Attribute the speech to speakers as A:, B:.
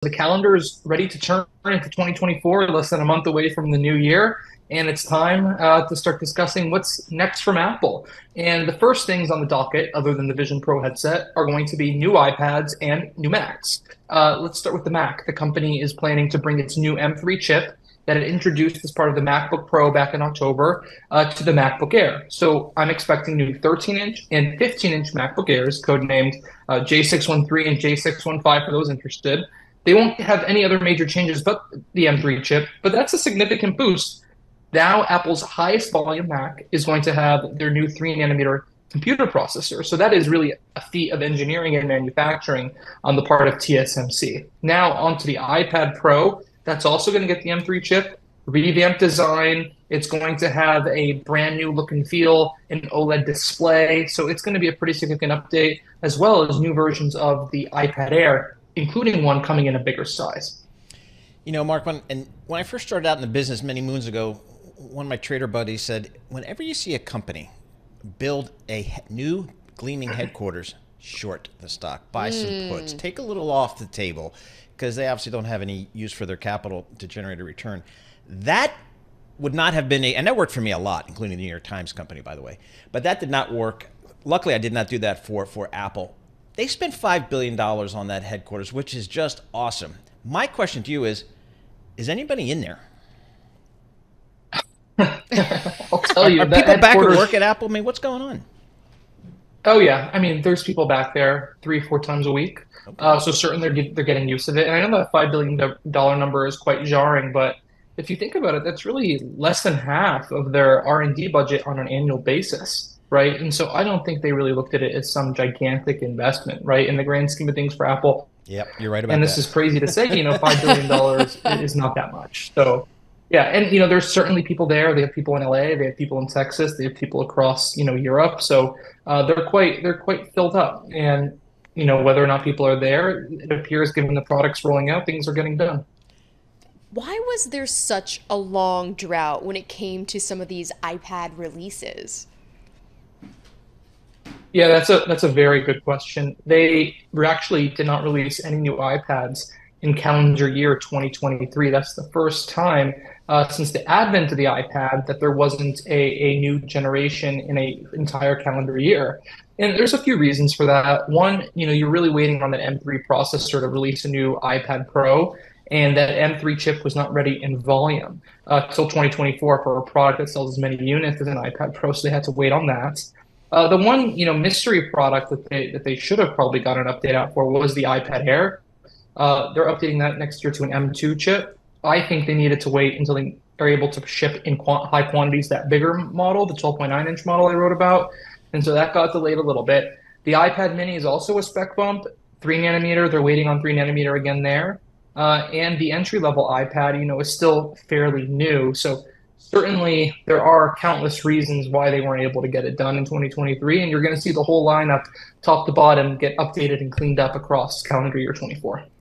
A: the calendar is ready to turn into 2024, less than a month away from the new year. And it's time to start discussing what's next from Apple. And the first things on the docket, other than the Vision Pro headset, are going to be new iPads and new Macs. Let's start with the Mac. The company is planning to bring its new M3 chip that it introduced as part of the MacBook Pro back in October to the MacBook Air. So I'm expecting new 13-inch and 15-inch MacBook Airs, codenamed J613 and J615 for those interested. They won't have any other major changes but the M3 chip, but that's a significant boost. Now Apple's highest volume Mac is going to have their new 3-nanometer computer processor. So that is really a feat of engineering and manufacturing on the part of TSMC. Now onto the iPad Pro. That's also going to get the M3 chip, revamped design. It's going to have a brand new look and feel, an OLED display. So it's going to be a pretty significant update, as well as new versions of the iPad Air, including one coming in a bigger size.
B: You know, Mark, when I first started out in the business many moons ago, one of my trader buddies said, whenever you see a company build a new gleaming headquarters, short the stock, buy some puts, take a little off the table, because they obviously don't have any use for their capital to generate a return. That would not have been and that worked for me a lot, including the New York Times company, by the way. But that did not work. Luckily, I did not do that for Apple. They spent $5 billion on that headquarters, which is just awesome. My question to you is anybody in there?
A: I'll tell you.
B: Are people back at work at Apple? I mean, what's going on?
A: Oh, yeah. I mean, there's people back there 3-4 times a week. Okay. So certainly they're getting used to it. And I know that $5 billion number is quite jarring, but if you think about it, that's really less than half of their R&D budget on an annual basis, right? And so I don't think they really looked at it as some gigantic investment, right? In the grand scheme of things for Apple.
B: Yep, you're right about that.
A: And this is crazy to say, $5 billion is not that much. So yeah, and there's certainly people there. They have people in LA, they have people in Texas, they have people across Europe. So they're quite filled up. And whether or not people are there, it appears, given the products rolling out, things are getting done.
C: Why was there such a long drought when it came to some of these iPad releases?
A: Yeah, that's a very good question. They actually did not release any new iPads in calendar year 2023. That's the first time since the advent of the iPad that there wasn't a new generation in an entire calendar year. And there's a few reasons for that. One, you're really waiting on that M3 processor to release a new iPad Pro, and that M3 chip was not ready in volume till 2024 for a product that sells as many units as an iPad Pro, so they had to wait on that. The one, mystery product that they should have probably got an update out for was the iPad Air. They're updating that next year to an M2 chip. I think they needed to wait until they are able to ship in high quantities that bigger model, the 12.9-inch model I wrote about. And so that got delayed a little bit. The iPad mini is also a spec bump, 3-nanometer. They're waiting on 3-nanometer again there. And the entry-level iPad, is still fairly new. So certainly there are countless reasons why they weren't able to get it done in 2023. And you're going to see the whole lineup, top to bottom, get updated and cleaned up across calendar year 24.